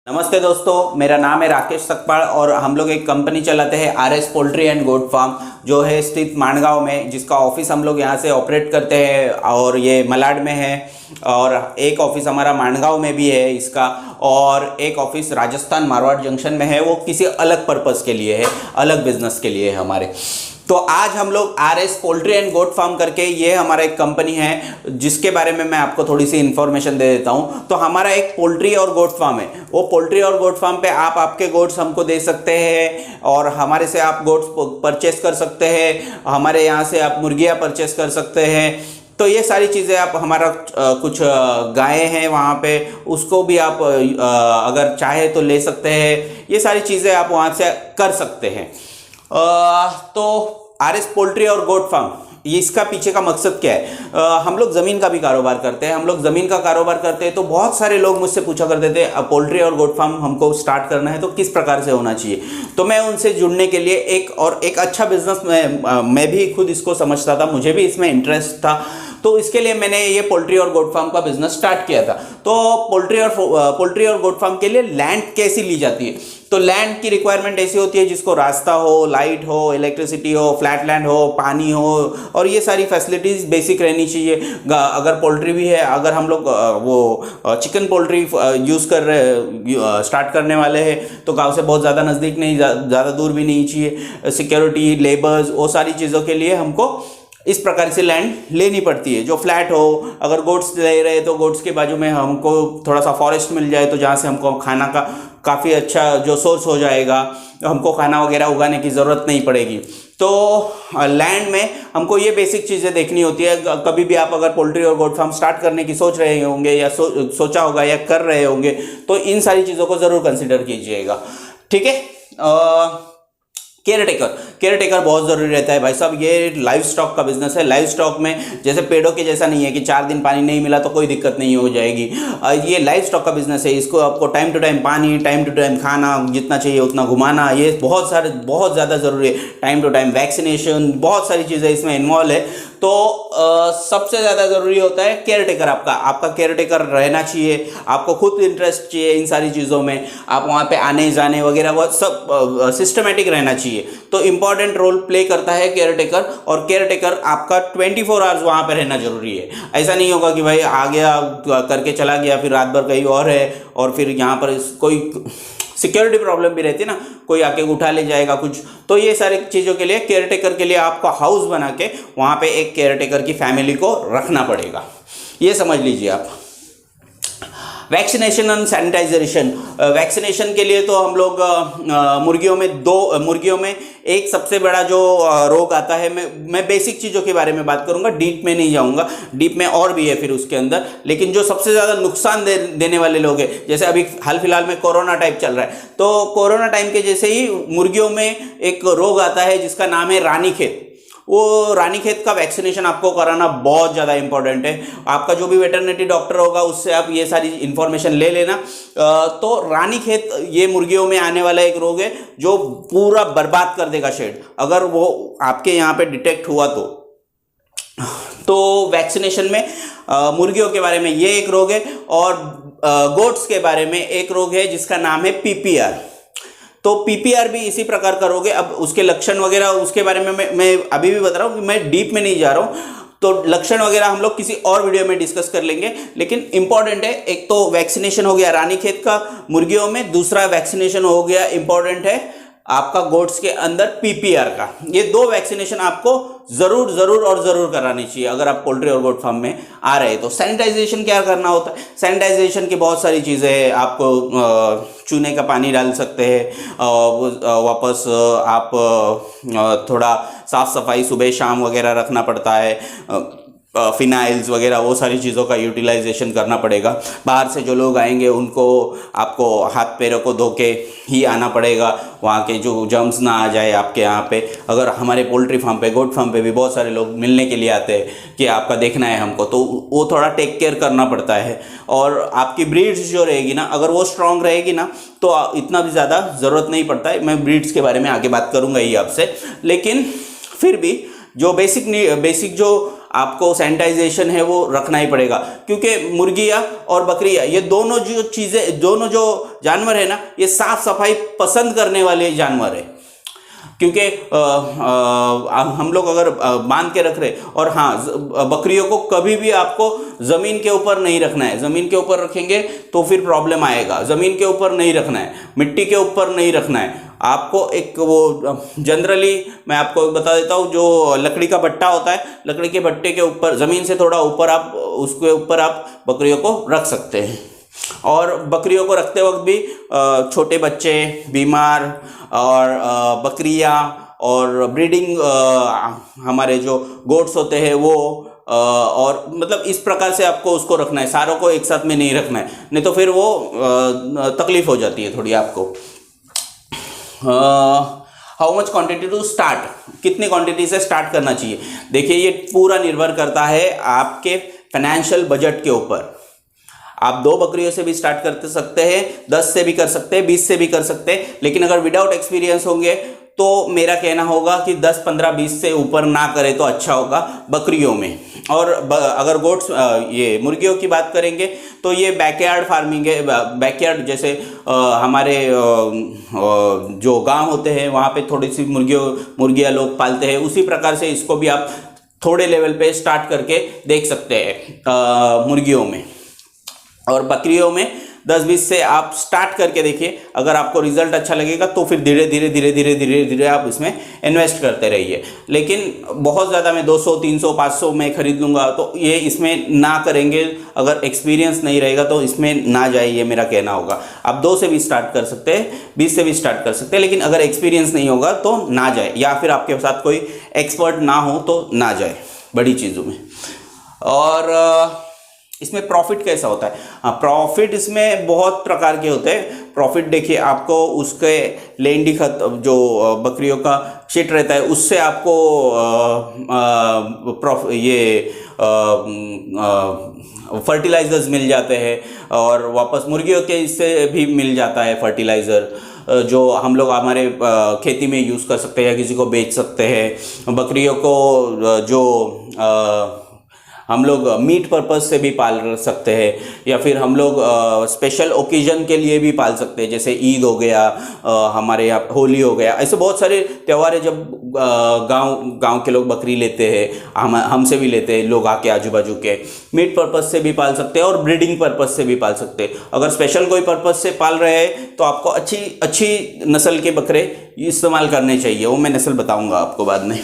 नमस्ते दोस्तों, मेरा नाम है राकेश सकपाल और हम लोग एक कंपनी चलाते हैं RS poultry and goat farm जो है स्थित माणगांव में, जिसका ऑफिस हम लोग यहाँ से ऑपरेट करते हैं और ये मलाड में है। और एक ऑफिस हमारा माणगांव में भी है इसका, और एक ऑफिस राजस्थान मारवाड़ जंक्शन में है। वो किसी अलग पर्पज़ के लिए है, अलग बिजनेस के लिए है हमारे। तो आज हम लोग RS poultry and goat farm करके, ये हमारा एक कंपनी है जिसके बारे में मैं आपको थोड़ी सी इन्फॉर्मेशन दे देता हूँ। तो हमारा एक पोल्ट्री और गोट फार्म है। वो पोल्ट्री और गोट फार्म पे आप आपके गोट्स हमको दे सकते हैं और हमारे से आप गोट्स परचेस कर सकते हैं। हमारे यहाँ से आप मुर्गियाँ परचेस कर सकते हैं। तो ये सारी चीज़ें आप हमारा कुछ गायें हैं वहाँ पे, उसको भी आप अगर चाहे तो ले सकते हैं। ये सारी चीज़ें आप वहाँ से कर सकते हैं। तो आरएस पोल्ट्री और गोट फार्म, ये इसका पीछे का मकसद क्या है? हम लोग ज़मीन का भी कारोबार करते हैं। हम लोग ज़मीन का कारोबार करते हैं तो बहुत सारे लोग मुझसे पूछा करते थे पोल्ट्री और गोट फार्म हमको स्टार्ट करना है तो किस प्रकार से होना चाहिए। तो मैं उनसे जुड़ने के लिए एक अच्छा बिजनेस मैं भी खुद इसको समझता था, मुझे भी इसमें इंटरेस्ट था। तो इसके लिए मैंने ये पोल्ट्री और गोट फार्म का बिजनेस स्टार्ट किया था। तो पोल्ट्री और गोट फार्म के लिए लैंड कैसी ली जाती है? तो लैंड की रिक्वायरमेंट ऐसी होती है जिसको रास्ता हो, लाइट हो, इलेक्ट्रिसिटी हो, फ्लैट लैंड हो, पानी हो, और ये सारी फैसिलिटीज़ बेसिक रहनी चाहिए। अगर पोल्ट्री भी है, अगर हम लोग वो चिकन पोल्ट्री यूज़ कर रहे स्टार्ट करने वाले हैं तो गांव से बहुत ज़्यादा नज़दीक नहीं, ज़्यादा दूर भी नहीं चाहिए। सिक्योरिटी, लेबर्स, वो सारी चीज़ों के लिए हमको इस प्रकार से लैंड लेनी पड़ती है। जो फ्लैट हो, अगर गोट्स ले रहे तो गोट्स के बाजू में हमको थोड़ा सा फॉरेस्ट मिल जाए तो जहाँ से हमको खाना का काफ़ी अच्छा जो सोर्स हो जाएगा, हमको खाना वगैरह उगाने की ज़रूरत नहीं पड़ेगी। तो लैंड में हमको ये बेसिक चीज़ें देखनी होती है। कभी भी आप अगर पोल्ट्री और गोट फार्म स्टार्ट करने की सोच रहे होंगे या सोचा होगा या कर रहे होंगे तो इन सारी चीज़ों को ज़रूर कंसिडर कीजिएगा, ठीक है। केयर टेकर बहुत ज़रूरी रहता है भाई साहब। ये लाइव स्टॉक का बिजनेस है। लाइव स्टॉक में जैसे पेड़ों के जैसा नहीं है कि 4 दिन पानी नहीं मिला तो कोई दिक्कत नहीं हो जाएगी। ये लाइव स्टॉक का बिजनेस है। इसको आपको टाइम टू टाइम पानी, टाइम टू टाइम खाना, जितना चाहिए उतना घुमाना, ये बहुत ज़्यादा ज़रूरी है। टाइम टू टाइम वैक्सीनेशन, बहुत सारी चीज़ें इसमें इन्वॉल्व है। तो सबसे ज़्यादा ज़रूरी होता है केयर टेकर। आपका केयर टेकर रहना चाहिए। आपको खुद इंटरेस्ट चाहिए इन सारी चीज़ों में। आप वहाँ पे आने जाने वगैरह वो सब सिस्टमेटिक रहना चाहिए। तो इम्पॉर्टेंट रोल प्ले करता है केयर टेकर। और केयर टेकर आपका 24 आवर्स वहाँ पे रहना जरूरी है। ऐसा नहीं होगा कि भाई आ गया करके चला गया, फिर रात भर कहीं और है और फिर यहाँ पर कोई सिक्योरिटी प्रॉब्लम भी रहती है ना, कोई आके उठा ले जाएगा कुछ। तो ये सारी चीज़ों के लिए केयर टेकर के लिए आपको हाउस बना के वहाँ पे एक केयर टेकर की फैमिली को रखना पड़ेगा। ये समझ लीजिए आप। Vaccination and sanitisation. वैक्सीनेशन के लिए तो हम लोग मुर्गियों में एक सबसे बड़ा जो रोग आता है, मैं बेसिक चीज़ों के बारे में बात करूंगा, डीप में नहीं जाऊंगा। डीप में और भी है फिर उसके अंदर, लेकिन जो सबसे ज़्यादा नुकसान देने वाले लोग हैं, जैसे अभी हाल फिलहाल में कोरोना टाइप चल रहा है, तो कोरोना टाइम के जैसे ही मुर्गियों में एक रोग आता है जिसका नाम है रानीखेत। वो रानीखेत का वैक्सीनेशन आपको कराना बहुत ज़्यादा इंपॉर्टेंट है। आपका जो भी वेटरनरी डॉक्टर होगा उससे आप ये सारी इन्फॉर्मेशन ले लेना। तो रानीखेत ये मुर्गियों में आने वाला एक रोग है जो पूरा बर्बाद कर देगा शेड, अगर वो आपके यहाँ पे डिटेक्ट हुआ तो वैक्सीनेशन में मुर्गियों के बारे में ये एक रोग है। और गोट्स के बारे में एक रोग है जिसका नाम है पीपीआर। तो पीपीआर भी इसी प्रकार का रोग है। अब उसके लक्षण वगैरह उसके बारे में मैं अभी भी बता रहा हूँ कि मैं डीप में नहीं जा रहा हूँ। तो लक्षण वगैरह हम लोग किसी और वीडियो में डिस्कस कर लेंगे, लेकिन इंपॉर्टेंट है, एक तो वैक्सीनेशन हो गया रानीखेत का मुर्गियों में, दूसरा वैक्सीनेशन हो गया इंपॉर्टेंट है आपका गोट्स के अंदर पीपीआर का। ये 2 वैक्सीनेशन आपको जरूर करानी चाहिए अगर आप पोल्ट्री और गोट फार्म में आ रहे हैं। तो सैनिटाइजेशन क्या करना होता है? सैनिटाइजेशन की बहुत सारी चीज़ें हैं। आपको चूने का पानी डाल सकते हैं, वापस आप थोड़ा साफ़ सफाई सुबह शाम वगैरह रखना पड़ता है। फिनाइल्स वगैरह वो सारी चीज़ों का यूटिलाइजेशन करना पड़ेगा। बाहर से जो लोग आएंगे उनको आपको हाथ पैरों को धो के ही आना पड़ेगा, वहाँ के जो जर्म्स ना आ जाए आपके यहाँ पे। अगर हमारे पोल्ट्री फार्म पे, गोट फार्म पे भी बहुत सारे लोग मिलने के लिए आते हैं कि आपका देखना है हमको, तो वो थोड़ा टेक केयर करना पड़ता है। और आपकी ब्रीड्स जो रहेगी ना, अगर वो स्ट्रॉन्ग रहेगी ना तो इतना भी ज़्यादा ज़रूरत नहीं पड़ता है। मैं ब्रीड्स के बारे में आगे बात करूँगा ही आपसे, लेकिन फिर भी जो बेसिक जो आपको सैनिटाइजेशन है वो रखना ही पड़ेगा, क्योंकि मुर्गियाँ और बकरियाँ ये दोनों जो चीज़ें, दोनों जो जानवर है ना, ये साफ सफाई पसंद करने वाले जानवर है। क्योंकि हम लोग अगर बांध के रख रहे, और हाँ, बकरियों को कभी भी आपको ज़मीन के ऊपर नहीं रखना है। ज़मीन के ऊपर रखेंगे तो फिर प्रॉब्लम आएगा। ज़मीन के ऊपर नहीं रखना है, मिट्टी के ऊपर नहीं रखना है। आपको एक वो जनरली मैं आपको बता देता हूँ, जो लकड़ी का भट्टा होता है, लकड़ी के भट्टे के ऊपर ज़मीन से थोड़ा ऊपर आप उसके ऊपर आप बकरियों को रख सकते हैं। और बकरियों को रखते वक्त भी छोटे बच्चे, बीमार और बकरियां और ब्रीडिंग हमारे जो गोट्स होते हैं वो और मतलब इस प्रकार से आपको उसको रखना है। सारों को एक साथ में नहीं रखना है, नहीं तो फिर वो तकलीफ हो जाती है थोड़ी आपको। How much quantity to start, कितनी क्वांटिटी से स्टार्ट करना चाहिए? देखिए, ये पूरा निर्भर करता है आपके फाइनेंशियल बजट के ऊपर। आप 2 बकरियों से भी स्टार्ट कर सकते हैं, 10 से भी कर सकते हैं, 20 से भी कर सकते हैं, लेकिन अगर विदाउट एक्सपीरियंस होंगे तो मेरा कहना होगा कि 10, 15, 20 से ऊपर ना करें तो अच्छा होगा बकरियों में। और अगर गोट्स ये मुर्गियों की बात करेंगे तो ये बैकयार्ड फार्मिंग है। बैकयार्ड जैसे हमारे जो गांव होते हैं वहाँ पे थोड़ी सी मुर्गियाँ लोग पालते हैं, उसी प्रकार से इसको भी आप थोड़े लेवल पे स्टार्ट करके देख सकते हैं मुर्गियों में। और बकरियों में 10-20 से आप स्टार्ट करके देखिए, अगर आपको रिजल्ट अच्छा लगेगा तो फिर धीरे धीरे धीरे धीरे धीरे धीरे आप इसमें इन्वेस्ट करते रहिए। लेकिन बहुत ज़्यादा मैं 200, 300, 500 में खरीद लूँगा तो ये इसमें ना करेंगे। अगर एक्सपीरियंस नहीं रहेगा तो इसमें ना जाइए, मेरा कहना होगा। आप 2 से भी स्टार्ट कर सकते हैं, 20 से भी स्टार्ट कर सकते हैं, लेकिन अगर एक्सपीरियंस नहीं होगा तो ना जाए, या फिर आपके साथ कोई एक्सपर्ट ना हो तो ना जाए बड़ी चीज़ों में। और इसमें प्रॉफिट कैसा होता है? हाँ, प्रॉफिट इसमें बहुत प्रकार के होते हैं। प्रॉफिट देखिए, आपको उसके लेंडी खत जो बकरियों का शिट रहता है उससे आपको फर्टिलाइजर्स मिल जाते हैं, और वापस मुर्गियों के इससे भी मिल जाता है फर्टिलाइज़र, जो हम लोग हमारे खेती में यूज़ कर सकते हैं या किसी को बेच सकते हैं। बकरियों को जो हम लोग मीट पर्पज़ से भी पाल सकते हैं, या फिर हम लोग स्पेशल ओकेजन के लिए भी पाल सकते हैं, जैसे ईद हो गया, हमारे यहाँ होली हो गया। ऐसे बहुत सारे त्यौहार है जब गांव के लोग बकरी लेते हैं, हमसे भी लेते हैं लोग आके आजू बाजू के। मीट पर्पज़ से भी पाल सकते हैं और ब्रीडिंग पर्पज़ से भी पाल सकते हैं। अगर स्पेशल कोई पर्पज़ से पाल रहे हैं तो आपको अच्छी नस्ल के बकरे इस्तेमाल करने चाहिए, वो मैं नस्ल बताऊँगा आपको बाद में।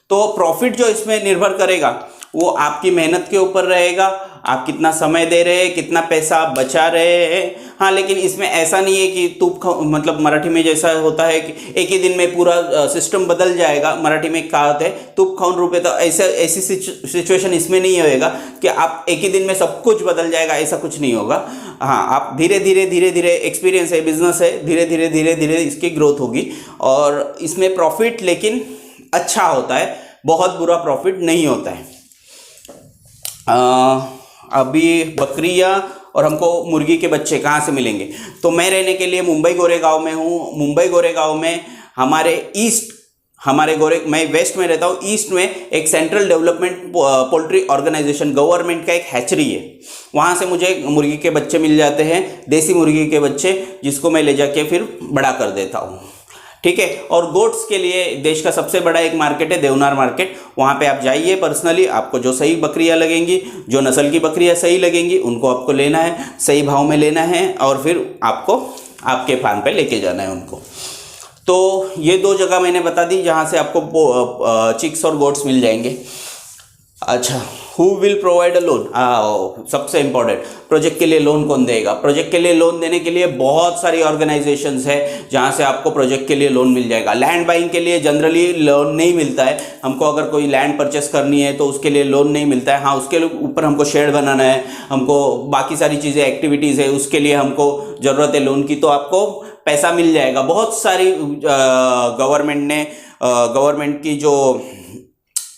तो प्रॉफिट जो इसमें निर्भर करेगा वो आपकी मेहनत के ऊपर रहेगा, आप कितना समय दे रहे हैं, कितना पैसा आप बचा रहे हैं। हाँ, लेकिन इसमें ऐसा नहीं है कि मतलब मराठी में जैसा होता है कि एक ही दिन में पूरा सिस्टम बदल जाएगा। मराठी में कहावत है, तूप खाऊन रुपये, तो ऐसी सिचुएशन इसमें नहीं होएगा कि आप एक ही दिन में सब कुछ बदल जाएगा, ऐसा कुछ नहीं होगा। हाँ, आप धीरे धीरे एक्सपीरियंस है, बिजनेस है, धीरे धीरे इसकी ग्रोथ होगी। और इसमें प्रॉफिट लेकिन अच्छा होता है, बहुत बुरा प्रॉफिट नहीं होता है। अभी बकरियां और हमको मुर्गी के बच्चे कहाँ से मिलेंगे? तो मैं रहने के लिए मुंबई गोरेगांव में हूँ। मुंबई गोरेगांव में मैं वेस्ट में रहता हूँ। ईस्ट में एक central development poultry organisation, government का एक हैचरी है, वहाँ से मुझे मुर्गी के बच्चे मिल जाते हैं, देसी मुर्गी के बच्चे, जिसको मैं ले जाके फिर बड़ा कर देता हूँ। ठीक है। और गोट्स के लिए देश का सबसे बड़ा एक मार्केट है देवनार मार्केट, वहाँ पे आप जाइए पर्सनली, आपको जो सही बकरियाँ लगेंगी, जो नस्ल की बकरियाँ सही लगेंगी, उनको आपको लेना है, सही भाव में लेना है, और फिर आपको आपके फार्म पे लेके जाना है उनको। तो ये 2 जगह मैंने बता दी जहाँ से आपको चिक्स और गोट्स मिल जाएंगे। अच्छा, who will provide a loan? सबसे इम्पोर्टेंट, प्रोजेक्ट के लिए लोन कौन देगा? प्रोजेक्ट के लिए लोन देने के लिए बहुत सारी ऑर्गेनाइजेशंस है जहां से आपको प्रोजेक्ट के लिए लोन मिल जाएगा। लैंड बाइंग के लिए जनरली लोन नहीं मिलता है हमको, अगर कोई लैंड परचेस करनी है तो उसके लिए लोन नहीं मिलता है। हाँ, उसके ऊपर हमको शेड बनाना है, हमको बाकी सारी चीज़ें एक्टिविटीज़ है, उसके लिए हमको ज़रूरत है लोन की, तो आपको पैसा मिल जाएगा। बहुत सारी गवर्नमेंट की जो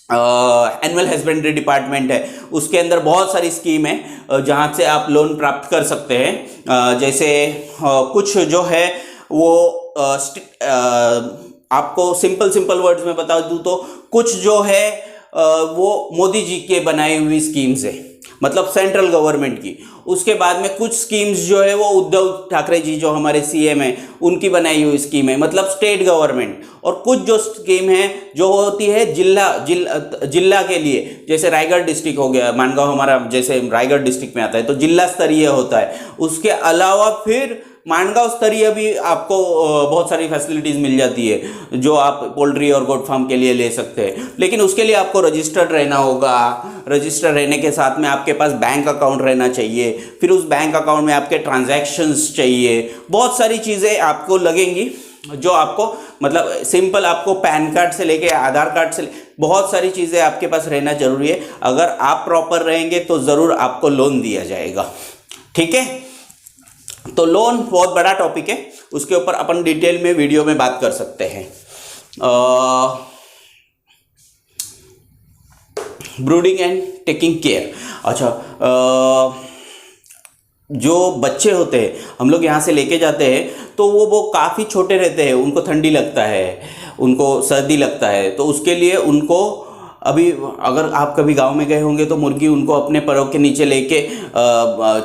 एनुअल हस्बेंड्री डिपार्टमेंट है उसके अंदर बहुत सारी स्कीम है जहाँ से आप लोन प्राप्त कर सकते हैं। जैसे कुछ जो है वो आपको सिंपल सिंपल वर्ड्स में बता दूं तो कुछ जो है वो मोदी जी के बनाई हुई स्कीम्स है, मतलब सेंट्रल गवर्नमेंट की। उसके बाद में कुछ स्कीम्स जो है वो उद्धव ठाकरे जी जो हमारे सीएम हैं उनकी बनाई हुई स्कीम है, मतलब स्टेट गवर्नमेंट। और कुछ जो स्कीम है जो होती है जिला के लिए, जैसे रायगढ़ डिस्ट्रिक्ट हो गया, मानगांव हमारा जैसे रायगढ़ डिस्ट्रिक्ट में आता है तो जिला स्तरीय होता है। उसके अलावा फिर मानगांव स्तरीय भी आपको बहुत सारी फैसिलिटीज़ मिल जाती है जो आप पोल्ट्री और गोट फार्म के लिए ले सकते हैं। लेकिन उसके लिए आपको रजिस्टर्ड रहना होगा। रजिस्टर्ड रहने के साथ में आपके पास बैंक अकाउंट रहना चाहिए, फिर उस बैंक अकाउंट में आपके ट्रांजैक्शंस चाहिए, बहुत सारी चीज़ें आपको लगेंगी जो आपको मतलब सिंपल आपको पैन कार्ड से लेके आधार कार्ड से बहुत सारी चीज़ें आपके पास रहना जरूरी है। अगर आप प्रॉपर रहेंगे तो ज़रूर आपको लोन दिया जाएगा। ठीक है, तो लोन बहुत बड़ा टॉपिक है, उसके ऊपर अपन डिटेल में वीडियो में बात कर सकते हैं। Brooding and taking care. अच्छा, जो बच्चे होते हैं हम लोग यहाँ से लेके जाते हैं तो वो काफ़ी छोटे रहते हैं, उनको ठंडी लगता है, उनको सर्दी लगता है, तो उसके लिए उनको अभी अगर आप कभी गांव में गए होंगे तो मुर्गी उनको अपने पैरों के नीचे लेके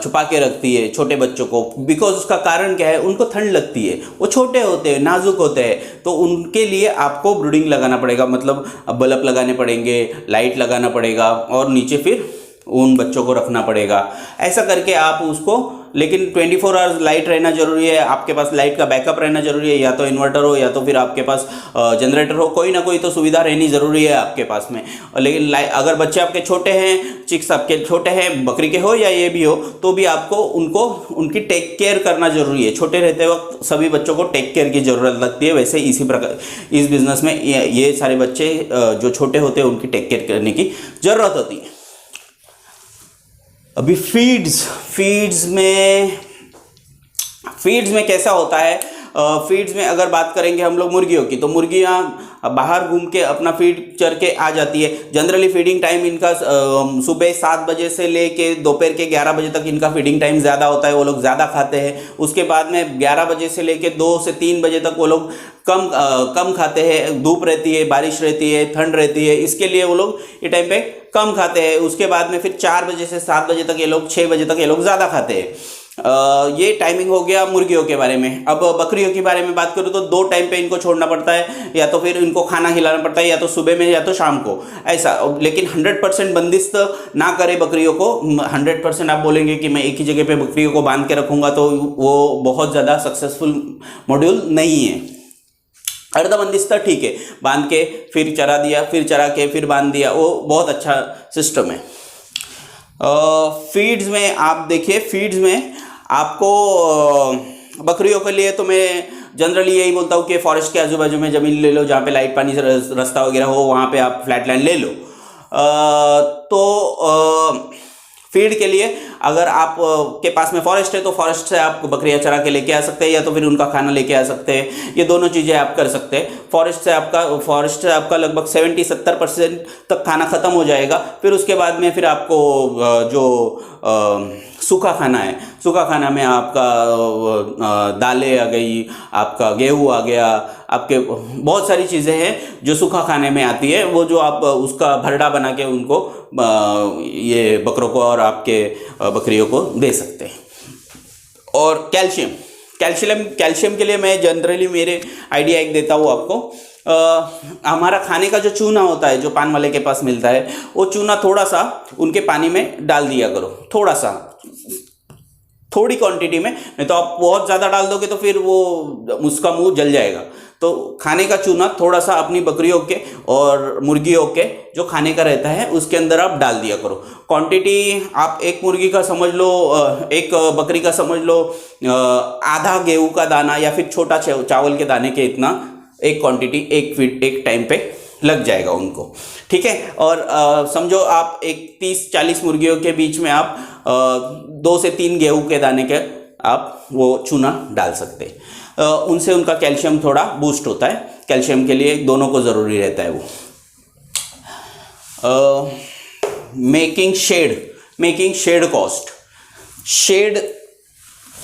छुपा के रखती है छोटे बच्चों को। बिकॉज उसका कारण क्या है, उनको ठंड लगती है, वो छोटे होते हैं, नाजुक होते हैं, तो उनके लिए आपको ब्रूडिंग लगाना पड़ेगा, मतलब बल्ब लगाने पड़ेंगे, लाइट लगाना पड़ेगा और नीचे फिर उन बच्चों को रखना पड़ेगा। ऐसा करके आप उसको, लेकिन 24 आवर्स लाइट रहना जरूरी है, आपके पास लाइट का बैकअप रहना जरूरी है, या तो इन्वर्टर हो या तो फिर आपके पास जनरेटर हो, कोई ना कोई तो सुविधा रहनी ज़रूरी है आपके पास में। लेकिन अगर बच्चे आपके छोटे हैं, चिक्स आपके छोटे हैं, बकरी के हो या ये भी हो, तो भी आपको उनकी टेक केयर करना जरूरी है। छोटे रहते वक्त सभी बच्चों को टेक केयर की ज़रूरत लगती है, वैसे इसी प्रकार इस बिज़नेस में ये सारे बच्चे जो छोटे होते हैं उनकी टेक केयर करने की ज़रूरत होती है। अभी फीड्स में कैसा होता है, फीड्स में अगर बात करेंगे हम लोग मुर्गियों की, तो मुर्गियाँ बाहर घूम के अपना फीड चर के आ जाती है। जनरली फीडिंग टाइम इनका सुबह 7 बजे से लेके दोपहर के 11 बजे तक इनका फीडिंग टाइम ज़्यादा होता है, वो लोग ज़्यादा खाते हैं। उसके बाद में 11 बजे से लेके 2 से 3 बजे तक वो लोग कम खाते हैं, धूप रहती है, बारिश रहती है, ठंड रहती है, इसके लिए वो लोग ये टाइम पे कम खाते हैं। उसके बाद में फिर 4 बजे से 7 बजे तक ये लोग, 6 बजे तक ये लोग ज़्यादा खाते हैं। ये टाइमिंग हो गया मुर्गियों के बारे में। अब बकरियों के बारे में बात करूँ तो 2 टाइम पे इनको छोड़ना पड़ता है, या तो फिर इनको खाना खिलाना पड़ता है, या तो सुबह में या तो शाम को, ऐसा। लेकिन 100% बंदिस्त ना करे बकरियों को। 100% आप बोलेंगे कि मैं एक ही जगह पे बकरियों को बांध के रखूँगा तो वो बहुत ज़्यादा सक्सेसफुल मॉड्यूल नहीं है। अर्धबंदिस्त ठीक है, बांध के फिर चरा दिया, फिर चरा के फिर बांध दिया, वो बहुत अच्छा सिस्टम है। फीड्स में आप देखिए, फीड्स में आपको बकरियों के लिए तो मैं जनरली यही बोलता हूँ कि फॉरेस्ट के आजू बाजू में ज़मीन ले लो, जहाँ पे लाइट पानी रास्ता वगैरह हो, वहाँ पे आप फ्लैट लैंड ले लो। फीड के लिए अगर आप के पास में फॉरेस्ट है तो फॉरेस्ट से आप बकरियां चरा के लेके आ सकते हैं, या तो फिर उनका खाना लेके आ सकते हैं। ये दोनों चीज़ें आप कर सकते हैं। फॉरेस्ट से आपका लगभग 70-70% तक खाना ख़त्म हो जाएगा। फिर उसके बाद में फिर आपको जो सूखा खाना है, सूखा खाना में आपका दालें आ गई, आपका गेहूँ आ गया, आपके बहुत सारी चीज़ें हैं जो सूखा खाने में आती है, वो जो आप उसका भरडा बना के उनको ये बकरों को और आपके बकरियों को दे सकते हैं। और कैल्शियम के लिए मैं जनरली मेरे आइडिया एक देता हूँ आपको। हमारा खाने का जो चूना होता है जो पान वाले के पास मिलता है, वो चूना थोड़ा सा उनके पानी में डाल दिया करो, थोड़ा सा, थोड़ी क्वांटिटी में, नहीं तो आप बहुत ज़्यादा डाल दोगे तो फिर वो उसका मुंह जल जाएगा। तो खाने का चूना थोड़ा सा अपनी बकरियों के और मुर्गियों के जो खाने का रहता है उसके अंदर आप डाल दिया करो। क्वांटिटी आप एक मुर्गी का समझ लो, एक बकरी का समझ लो, आधा गेहूं का दाना या फिर छोटा चावल के दाने के इतना एक क्वांटिटी एक टाइम पे लग जाएगा उनको, ठीक है। और समझो आप एक 30-40 मुर्गियों के बीच में आप 2 से 3 गेहूं के दाने के आप वो चूना डाल सकते हैं। उनसे उनका कैल्शियम थोड़ा बूस्ट होता है। कैल्शियम के लिए दोनों को ज़रूरी रहता है वो। Making shade cost. शेड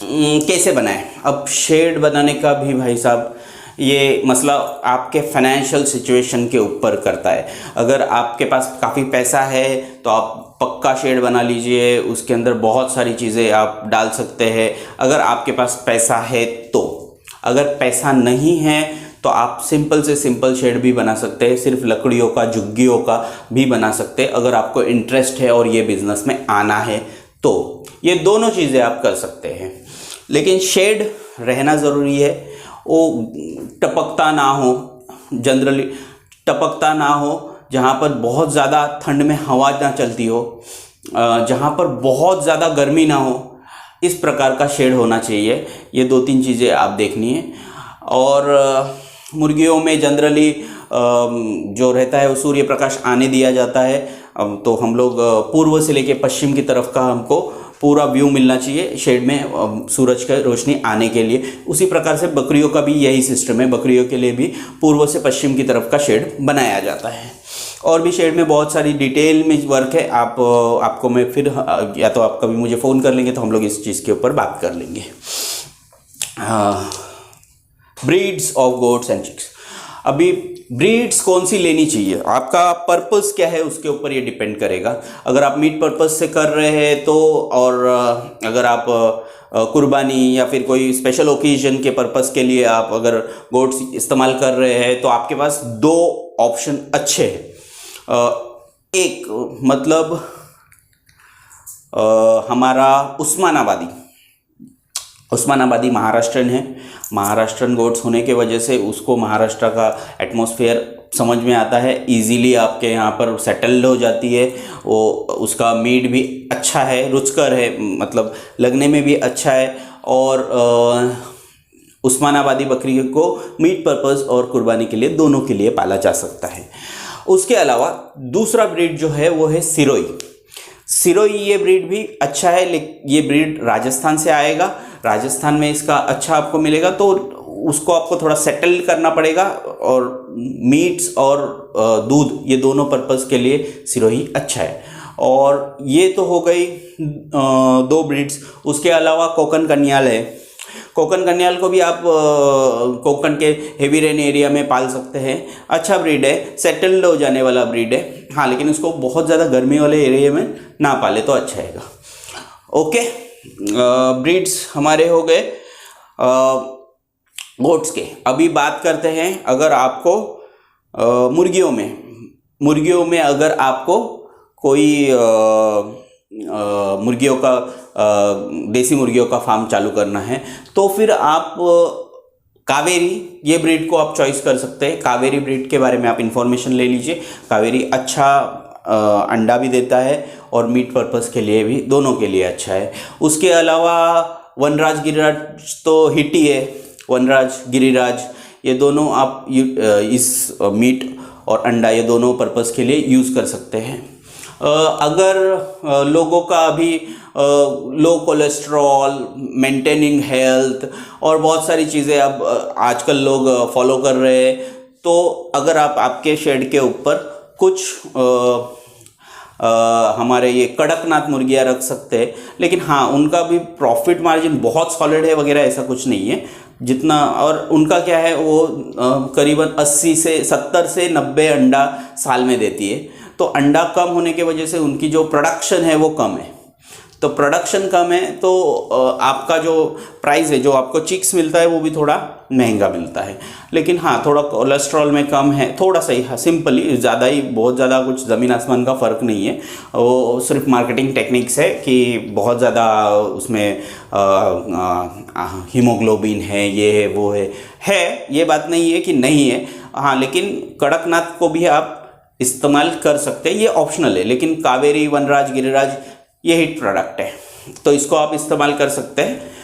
कैसे बनाएं? अब शेड बनाने का भी भाई साहब ये मसला आपके फाइनेंशियल सिचुएशन के ऊपर करता है। अगर आपके पास काफ़ी पैसा है तो आप पक्का शेड बना लीजिए, उसके अंदर बहुत सारी चीज़ें आप डाल सकते हैं अगर आपके पास पैसा है तो। अगर पैसा नहीं है तो आप सिंपल से सिंपल शेड भी बना सकते हैं, सिर्फ लकड़ियों का, झुग्गियों का भी बना सकते हैं अगर आपको इंटरेस्ट है और ये बिज़नेस में आना है तो। ये दोनों चीज़ें आप कर सकते हैं, लेकिन शेड रहना ज़रूरी है। वो टपकता ना हो, जनरली टपकता ना हो, जहाँ पर बहुत ज़्यादा ठंड में हवा ना चलती हो, जहाँ पर बहुत ज़्यादा गर्मी ना हो, इस प्रकार का शेड होना चाहिए। ये 2-3 चीज़ें आप देखनी है। और मुर्गियों में जनरली जो रहता है वो सूर्य प्रकाश आने दिया जाता है, तो हम लोग पूर्व से लेके पश्चिम की तरफ का हमको पूरा व्यू मिलना चाहिए शेड में सूरज का रोशनी आने के लिए। उसी प्रकार से बकरियों का भी यही सिस्टम है, बकरियों के लिए भी पूर्व से पश्चिम की तरफ का शेड बनाया जाता है। और भी शेड में बहुत सारी डिटेल में वर्क है, आपको मैं फिर, या तो आप कभी मुझे फ़ोन कर लेंगे तो हम लोग इस चीज़ के ऊपर बात कर लेंगे। Breeds of goats and chicks. अभी ब्रीड्स कौन सी लेनी चाहिए, आपका पर्पस क्या है उसके ऊपर ये डिपेंड करेगा। अगर आप मीट पर्पस से कर रहे हैं तो, और अगर आप कुर्बानी या फिर कोई स्पेशल ओकेजन के पर्पस के लिए आप अगर गोट्स इस्तेमाल कर रहे हैं तो आपके पास 2 ऑप्शन अच्छे हैं। एक मतलब हमारा उस्मानाबादी महाराष्ट्रन है। महाराष्ट्रन गोट्स होने के वजह से उसको महाराष्ट्र का एटमॉस्फेयर समझ में आता है, इजीली आपके यहाँ पर सेटल्ड हो जाती है। वो उसका मीट भी अच्छा है, रुचकर है, मतलब लगने में भी अच्छा है। और उस्मानाबादी बकरी को मीट पर्पस और कुर्बानी के लिए, दोनों के लिए पाला जा सकता है। उसके अलावा दूसरा ब्रीड जो है वो है सिरोही। ये ब्रीड भी अच्छा है, लेकिन ये ब्रीड राजस्थान से आएगा। राजस्थान में इसका अच्छा आपको मिलेगा, तो उसको आपको थोड़ा सेटल करना पड़ेगा। और मीट्स और दूध, ये दोनों पर्पस के लिए सिरोही अच्छा है। और ये तो हो गई 2 ब्रीड्स। उसके अलावा कोकन कन्याल है। कोकन कन्याल को भी आप कोकन के हेवी रेन एरिया में पाल सकते हैं। अच्छा ब्रीड है, सेटल्ड हो जाने वाला ब्रीड है। हाँ, लेकिन उसको बहुत ज़्यादा गर्मी वाले एरिया में ना पाले तो अच्छा रहेगा। ओके, ब्रीड्स हमारे हो गए गोट्स के। अभी बात करते हैं, अगर आपको मुर्गियों में अगर आपको कोई मुर्गियों का देसी मुर्गियों का फार्म चालू करना है तो फिर आप कावेरी, ये ब्रीड को आप चॉइस कर सकते हैं। कावेरी ब्रीड के बारे में आप इंफॉर्मेशन ले लीजिए। कावेरी अच्छा अंडा भी देता है और मीट पर्पस के लिए भी, दोनों के लिए अच्छा है। उसके अलावा वनराज गिरिराज तो हिट ही है। वनराज गिरिराज ये दोनों आप इस मीट और अंडा, ये दोनों पर्पस के लिए यूज़ कर सकते हैं। अगर लोगों का अभी लो कोलेस्ट्रॉल, मेंटेनिंग हेल्थ और बहुत सारी चीज़ें अब आजकल लोग फॉलो कर रहे हैं, तो अगर आप आपके शेड के ऊपर कुछ हमारे ये कड़कनाथ मुर्गियाँ रख सकते हैं। लेकिन हाँ, उनका भी प्रॉफिट मार्जिन बहुत सॉलिड है वगैरह, ऐसा कुछ नहीं है जितना। और उनका क्या है, वो करीबन 70 से 90 अंडा साल में देती है। तो अंडा कम होने के वजह से उनकी जो प्रोडक्शन है वो कम है। तो प्रोडक्शन कम है तो आपका जो प्राइस है, जो आपको चिक्स मिलता है, वो भी थोड़ा महंगा मिलता है। लेकिन हाँ, थोड़ा कोलेस्ट्रॉल में कम है, थोड़ा सा ही, सिंपली, ज़्यादा ही, बहुत ज़्यादा कुछ ज़मीन आसमान का फ़र्क नहीं है। वो सिर्फ मार्केटिंग टेक्निक्स है कि बहुत ज़्यादा उसमें हीमोग्लोबिन है, ये है, वो है। ये बात नहीं है कि नहीं है। हाँ, लेकिन कड़कनाथ को भी आप इस्तेमाल कर सकते हैं, ये ऑप्शनल है। लेकिन कावेरी, वनराज, गिरिराज ये हिट प्रोडक्ट है, तो इसको आप इस्तेमाल कर सकते हैं।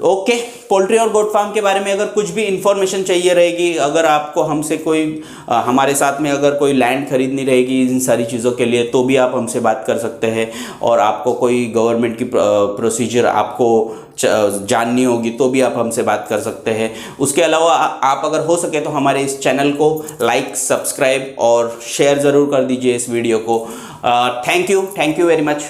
ओके, पोल्ट्री और गोट फार्म के बारे में अगर कुछ भी इंफॉर्मेशन चाहिए रहेगी, अगर आपको हमसे कोई हमारे साथ में अगर कोई लैंड खरीदनी रहेगी इन सारी चीज़ों के लिए, तो भी आप हमसे बात कर सकते हैं। और आपको कोई गवर्नमेंट की प्रोसीजर आपको जाननी होगी तो भी आप हमसे बात कर सकते हैं। उसके अलावा आप अगर हो सके तो हमारे इस चैनल को लाइक, सब्सक्राइब और शेयर ज़रूर कर दीजिए इस वीडियो को। Thank you very much.